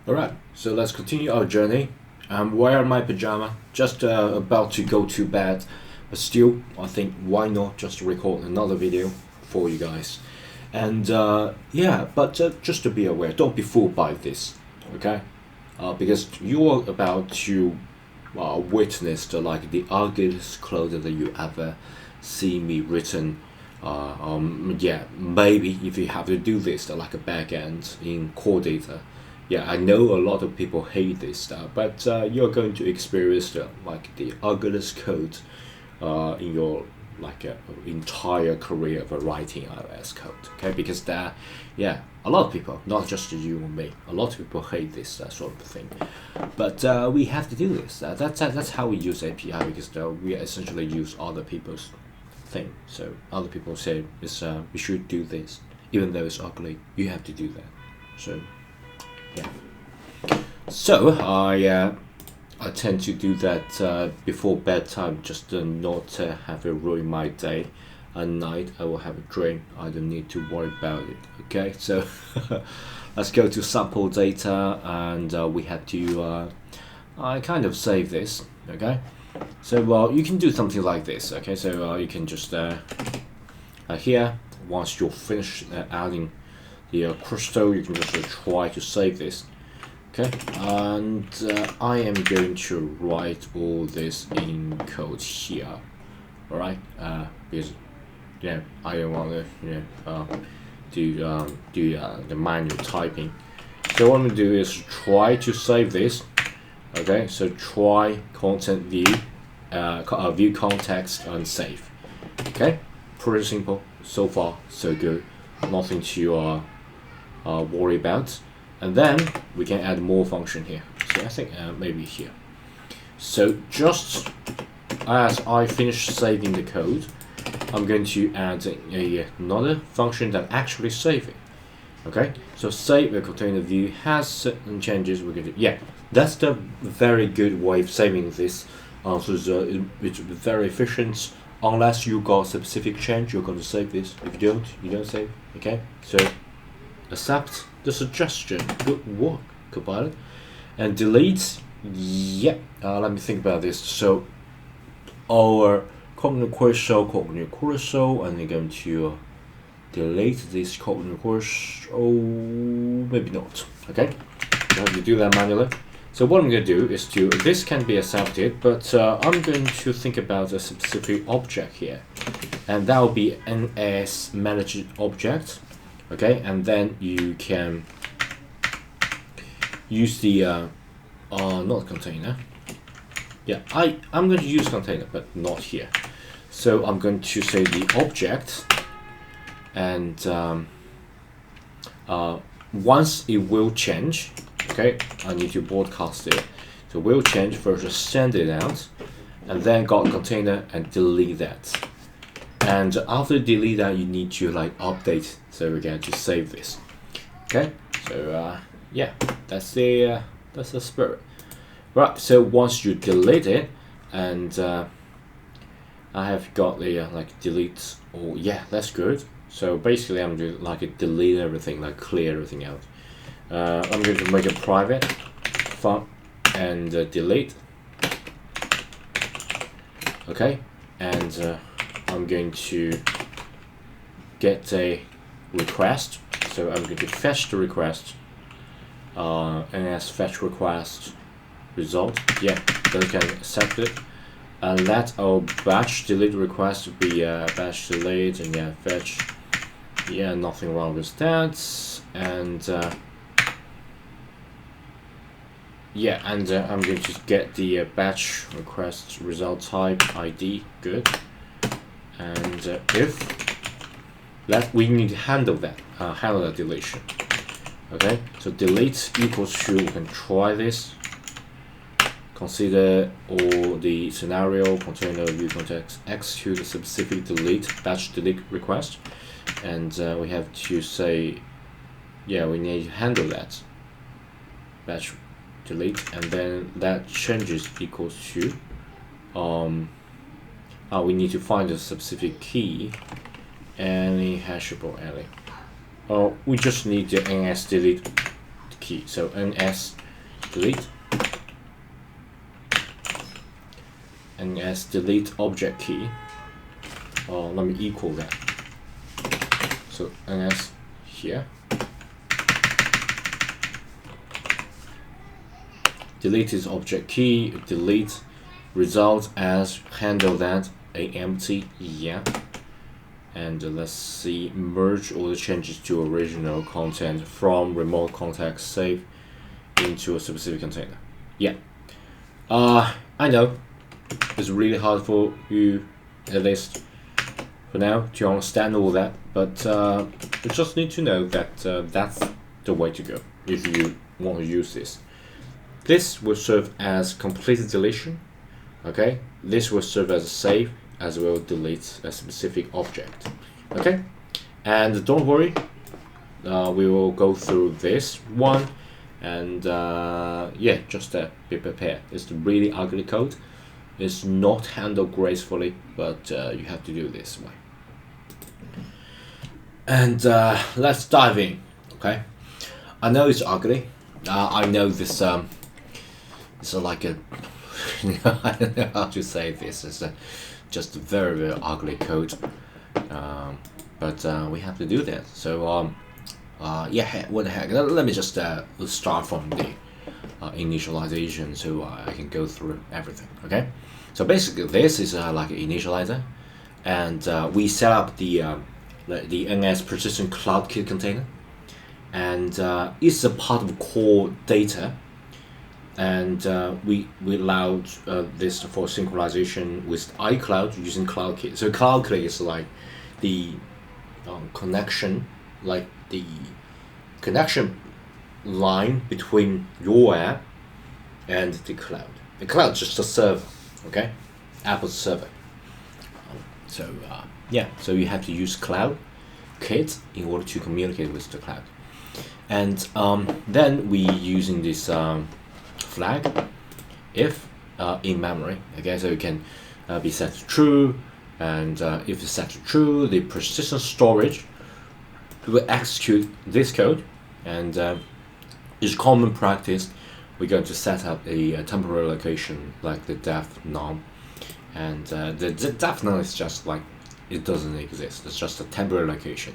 Alright, so let's continue our journey. I'm wearing my pajama, just about to go to bed, but still, I think why not just record another video for you guys. And yeah, but just to be aware, don't be fooled by this, okay? Because you are about to witness the ugliest clothes that you ever see me written. Yeah, maybe if you have to do this, like a backend in core data. Yeah, I know a lot of people hate this stuff, but you're going to experience the ugliest code in your entire career of writing iOS code. Okay, because that, yeah, a lot of people, not just you or me, a lot of people hate this sort of thing. But we have to do this. That's how we use API, because we essentially use other people's thing. So other people say we should do this, even though it's ugly. You have to do that. So yeah. So I tend to do that before bedtime, just not to have it ruin my day. At night I will have a dream. I don't need to worry about it. Okay, so let's go to sample data, and we have to I kind of save this. Okay, so you can do something like this. Okay, so you can just here, once you're finished adding the crystal, you can just try to save this. Okay, and I am going to write all this in code here. All right, because yeah, I don't want to do the manual typing. So what I'm gonna do is try to save this. Okay, so try content view, view context and save. Okay, pretty simple. So far, so good. Nothing to worry about. And then we can add more function here. So I think maybe here. So just as I finish saving the code, I'm going to add another function that actually save it. Okay, so save the container view has certain changes. We're going to, yeah, that's the very good way of saving this. So it's very efficient. Unless you got specific change, you're going to save this. If you don't, you don't save. Okay, so accept the suggestion. Good work, Copilot. And delete. Yeah. Let me think about this. So our cognitive cursor, and you're going to delete this cognitive cursor. Oh, maybe not. Okay. You have to do that manually. So what I'm going to do is this can be accepted, but I'm going to think about a specific object here, and that will be an as managed object. Okay, and then you can use the not container. Yeah, I'm going to use container, but not here. So I'm going to say the object, and once it will change. Okay, I need to broadcast it. So will change, first send it out, and then got container and delete that. And after delete that, you need to update. So we're going to save this. Okay, so yeah, that's the spirit. Right. So once you delete it, and I have got the delete. Oh yeah, that's good. So basically, I'm doing delete everything, clear everything out. I'm going to make it private, fun, and delete. Okay, and I'm going to get a request. So I'm going to fetch the request, and as fetch request result. Yeah, then we can accept it. And let our batch delete request be batch delete, and yeah, fetch. Yeah, nothing wrong with that. And yeah, and I'm going to get the batch request result type ID. Good. And if that we need to handle that deletion. Okay, so delete equals to, we can try this. Consider all the scenario, container view context, execute a specific delete batch delete request, and we have to say, yeah, we need to handle that batch delete, and then that changes equals to we need to find a specific key, any hashable array. We just need the ns delete key. So ns delete, ns delete object key. Let me equal that. So ns here, delete is object key, delete result as handle that a empty, yeah. And let's see, merge all the changes to original content from remote context save into a specific container. Yeah, I know it's really hard for you, at least for now, to understand all that, but you just need to know that that's the way to go if you want to use this. This will serve as completed deletion, okay? This will serve as a save, as well delete a specific object, okay? And don't worry, we will go through this one, and yeah, just be prepared. It's really ugly code. It's not handled gracefully, but you have to do this way. And let's dive in, okay? I know it's ugly. I know this it's like a I don't know how to say this. It's just a very, very ugly code, but we have to do that. So yeah, what the heck? Let me just start from the initialization, so I can go through everything. Okay, so basically this is like an initializer, and we set up the NS persistent cloud kit container, and it's a part of core data. And we allowed this for synchronization with iCloud using CloudKit. So CloudKit is like the connection, like the connection line between your app and the cloud. The cloud is just a server, okay? Apple's server. So yeah, so you have to use CloudKit in order to communicate with the cloud. And then we using this flag if in memory, okay, so it can be set to true, and if it's set to true, the persistent storage will execute this code, and it's common practice. We're going to set up a temporary location like the def num, and the def num is just like it doesn't exist. It's just a temporary location,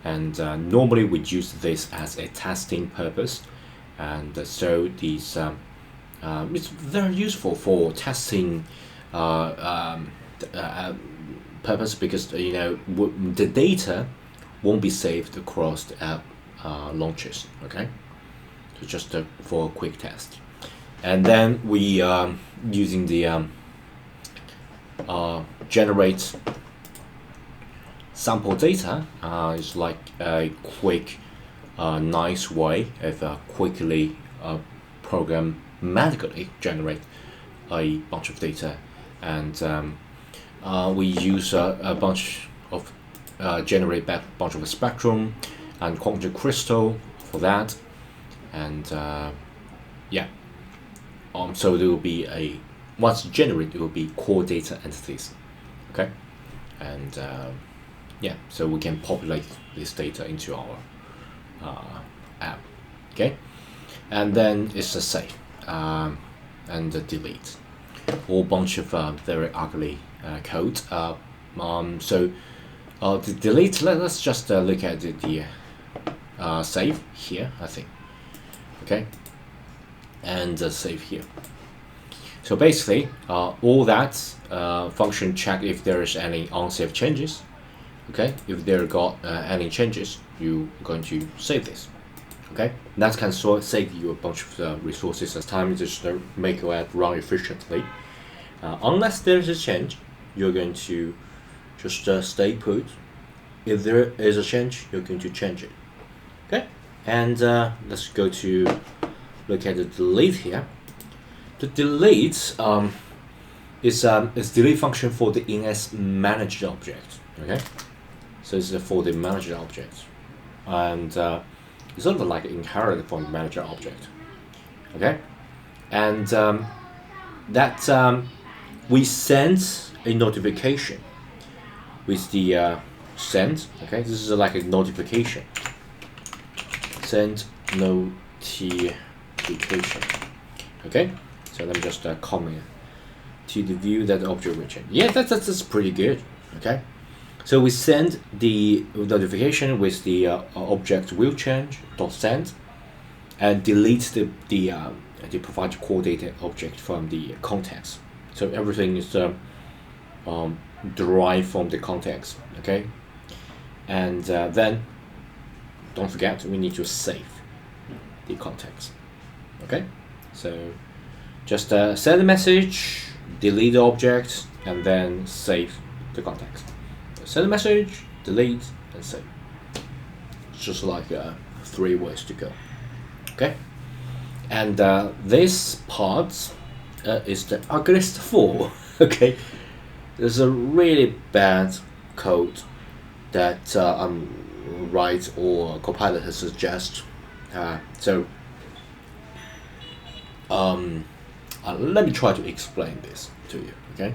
and normally we use this as a testing purpose. And so these it's very useful for testing purpose, because you know the data won't be saved across the app launches. Okay, so just for a quick test. And then we using the generate sample data is like a quick nice way of quickly programmatically generate a bunch of data, and we use a bunch of generate back a bunch of a spectrum and quantum crystal for that, and yeah, so there will be a once generated, it will be core data entities, okay, and yeah, so we can populate this data into our app, okay, and then it's a save and a delete, whole bunch of very ugly code. So the delete, let's just look at the save here, I think, okay, and save here. So basically all that function check if there is any unsafe changes. Okay, if there got any changes, you're going to save this. Okay, that can save you a bunch of resources as time, just make your app run efficiently. Unless there's a change, you're going to just stay put. If there is a change, you're going to change it. Okay, and let's go to look at the delete here. The delete is delete function for the NS managed object. Okay. So it's for the manager object, and it's sort of like inherited from the manager object, okay, and that we send a notification with the send, okay, this is like a notification, send notification, notification. Okay, so let me just comment to the view that object will change. Yeah, that's pretty good. Okay, so we send the notification with the object will change dot send, and delete the provided coordinated object from the context. So everything is derived from the context. Okay, and then don't forget we need to save the context. Okay, so just send a message, delete the object, and then save the context. So send a message, delete, and save. It's just like 3 ways to go. Okay, and this part is the ugliest for. Okay, there's a really bad code that write or compiler has suggest. Let me try to explain this to you. Okay,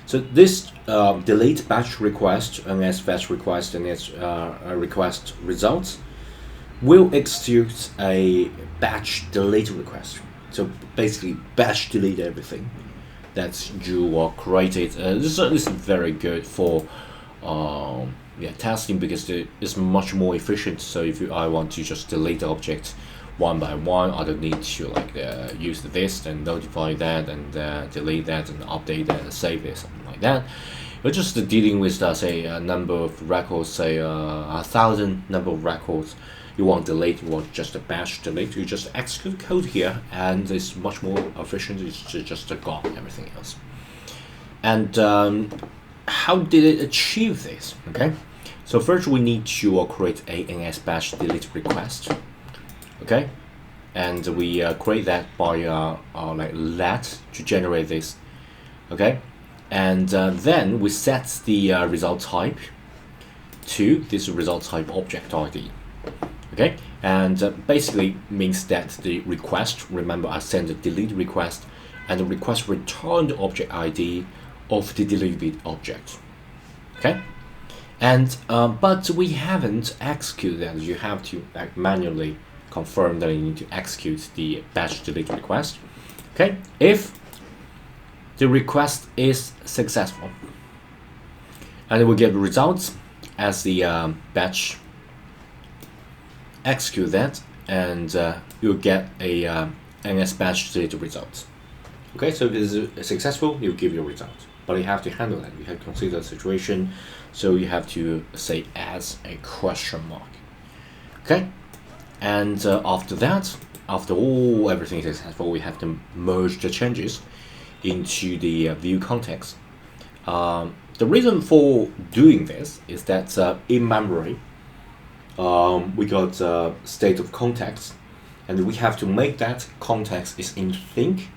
so this delete batch request and as batch request and its request results will execute a batch delete request. So basically, batch delete everything that you created. This is very good for testing because it's much more efficient. So if I want to just delete the object one by one, I don't need to use this and notify that and delete that and update that and save it, something like that. But just dealing with say a number of records, say 1,000 number of records you want delete, you want just a batch delete, you just execute code here and it's much more efficient. It's just gone everything else. And how did it achieve this? Okay, so first we need to create a ns batch delete request. Okay, and we create that by let to generate this. Okay, and then we set the result type to this result type object ID. Okay, and basically means that the request, remember I sent a delete request, and the request return the object ID of the deleted object. Okay, and but we haven't executed that. You have to manually confirm that you need to execute the batch delete request. Okay, if the request is successful, and it will get results as the batch execute that, and you'll get a ns batch delete result. Okay, so if it is successful, you'll give your result, but you have to handle that. You have to consider the situation, so you have to say as a question mark. Okay, and after that, after everything is successful, we have to merge the changes into the view context. The reason for doing this is that in memory, we got state of context, and we have to make that context is in sync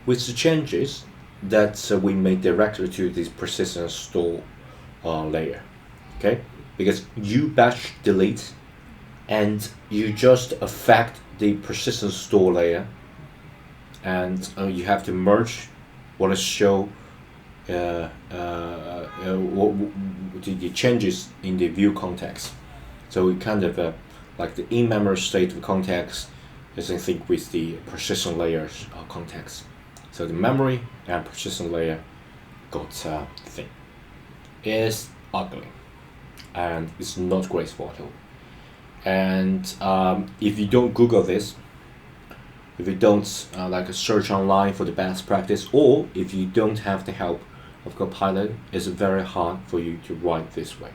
with the changes that we made directly to this persistent store layer. Okay, because you batch delete and you just affect the persistent store layer, and you have to merge what is show the changes in the view context. So we kind of like the in-memory state of context is in sync with the persistent layers context. So the memory and persistent layer got thing. It's ugly and it's not graceful at all. And if you don't Google this, if you don't search online for the best practice, or if you don't have the help of Copilot, it's very hard for you to write this way.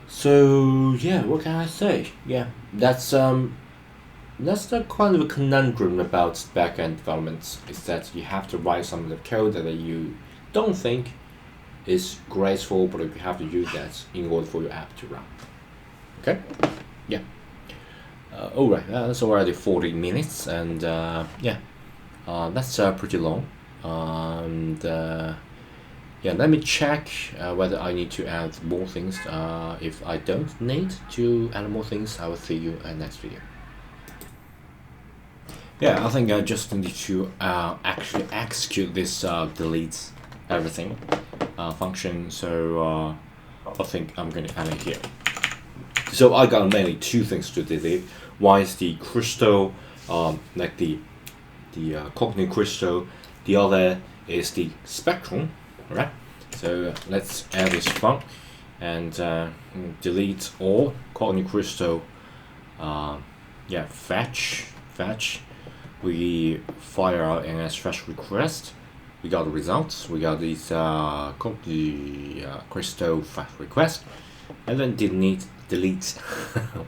So yeah, what can I say? Yeah, that's the kind of a conundrum about backend development, is that you have to write some of the code that you don't think is graceful, but you have to use that in order for your app to run. Okay, yeah. Alright, that's already 40 minutes, and that's pretty long. Yeah, let me check whether I need to add more things. If I don't need to add more things, I will see you in the next video. Yeah, I think I just need to actually execute this delete everything function. So I think I'm going to add it here. So I got mainly two things to delete. One is the crystal, like the cognitive crystal. The other is the spectrum, right? So let's add this func and delete all cognitive crystal. Yeah, fetch. We fire out an as fetch request. We got the results. We got this crystal fetch request, and then delete.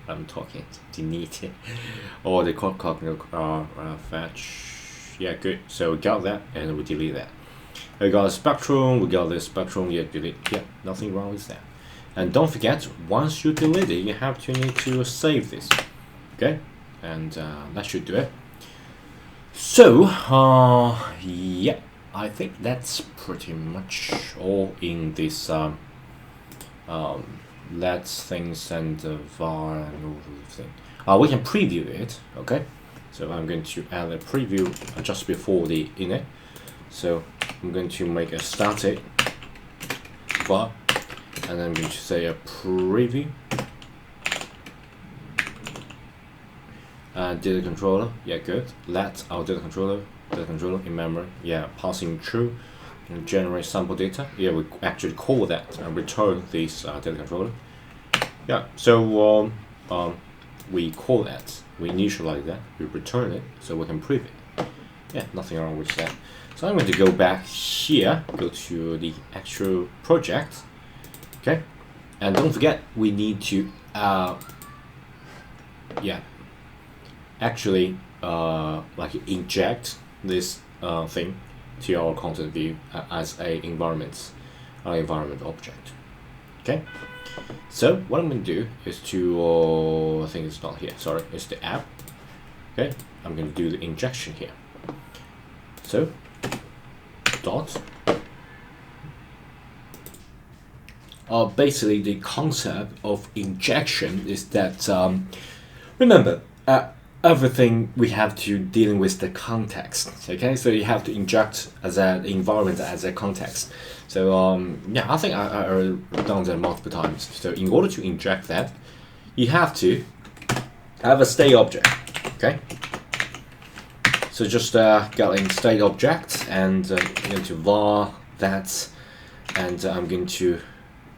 I'm talking. Delete all the cognitive fetch. Yeah, good. So we got that, and we delete that. We got a spectrum. We got the spectrum. Yeah, delete. Yeah, nothing wrong with that. And don't forget, once you delete it, you need to save this. Okay, and that should do it. So, yeah, I think that's pretty much all in this let's things and var and all the thing. We can preview it. Okay, so I'm going to add a preview just before the init. So I'm going to make a static var, and then I'm going to say a preview. Data controller, yeah, good. Let our data controller in memory, yeah, passing true, and generate sample data. Yeah, we actually call that and return this data controller. Yeah, so we call that, we initialize that, we return it, so we can preview it. Yeah, nothing wrong with that. So I'm going to go back here, go to the actual project. Okay, and don't forget we need to yeah, actually like inject this thing to our content view as a environment object. Okay, so what I'm going to do is to I think it's not here, sorry, it's the app. Okay, I'm going to do the injection here. So dot basically the concept of injection is that remember everything we have to dealing with the context. Okay, so you have to inject as an environment as a context. So yeah, I think I already done that multiple times. So in order to inject that, you have to have a state object. Okay, so just get in state object and I'm going to var that, and I'm going to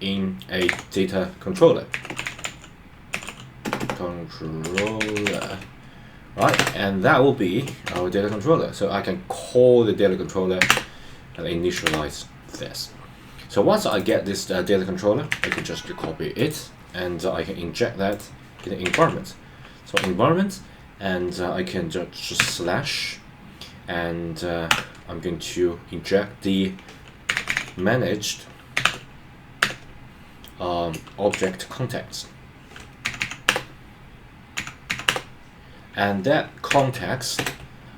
in a data controller. Right, and that will be our data controller. So I can call the data controller and initialize this. So once I get this data controller, I can just copy it and I can inject that in the environment. So environment, and I can just slash, and I'm going to inject the managed object context. And that context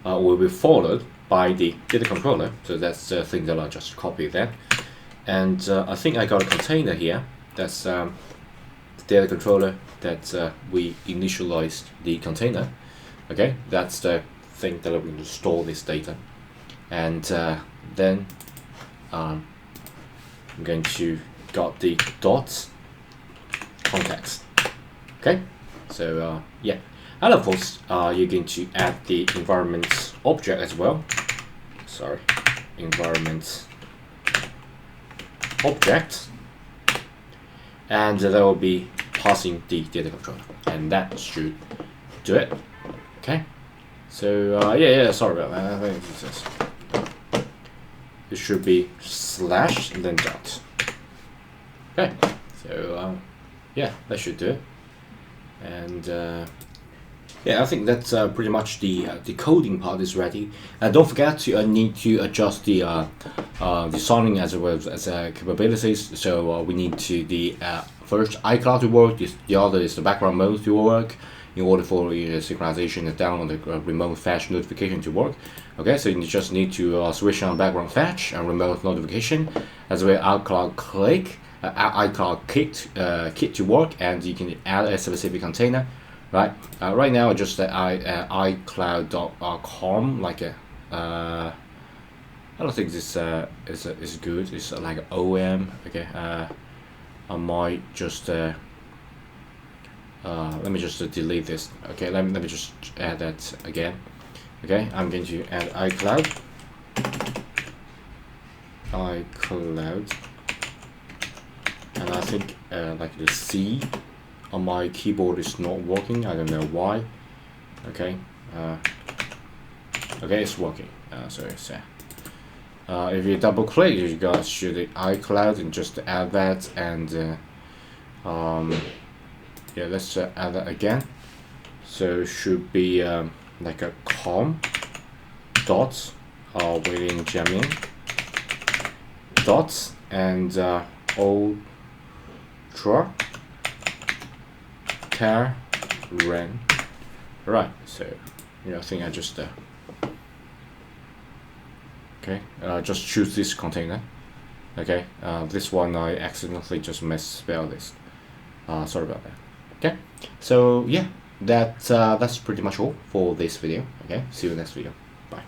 will be followed by the data controller. So that's the thing that I just copied there. And I think I got a container here. That's the data controller that we initialized the container. Okay, that's the thing that I'm going to store this data. And then I'm going to got the dot context. Okay, so yeah. And of course, you're going to add the environment object as well. Sorry, environment object, and that will be passing the data controller, and that should do it. Okay. So yeah, sorry about that. I think it should be slash and then dot. Okay. So yeah, that should do it, and. Yeah, I think that's pretty much the coding part is ready. And don't forget to need to adjust the signing as well as capabilities. So we need to the first iCloud to work. The other is the background mode to work in order for synchronization and download the remote fetch notification to work. Okay, so you just need to switch on background fetch and remote notification as well as iCloud kit to work, and you can add a specific container. Right, right now just iCloud.com, like a I don't think this is good. It's like OM. Okay, I might just let me just delete this. Okay, let me just add that again. Okay, I'm going to add iCloud, and I think like the C on my keyboard is not working. I don't know why. Okay, okay, it's working. So it's if you double click, you guys should iCloud and just add that, and yeah, let's add that again. So it should be like a com dots within Gemini dots and Ultraterran. Right, so I think I just okay, just choose this container. Okay, this one I accidentally just misspelled this. Sorry about that. Okay, so yeah, that's pretty much all for this video. Okay, see you next video. Bye.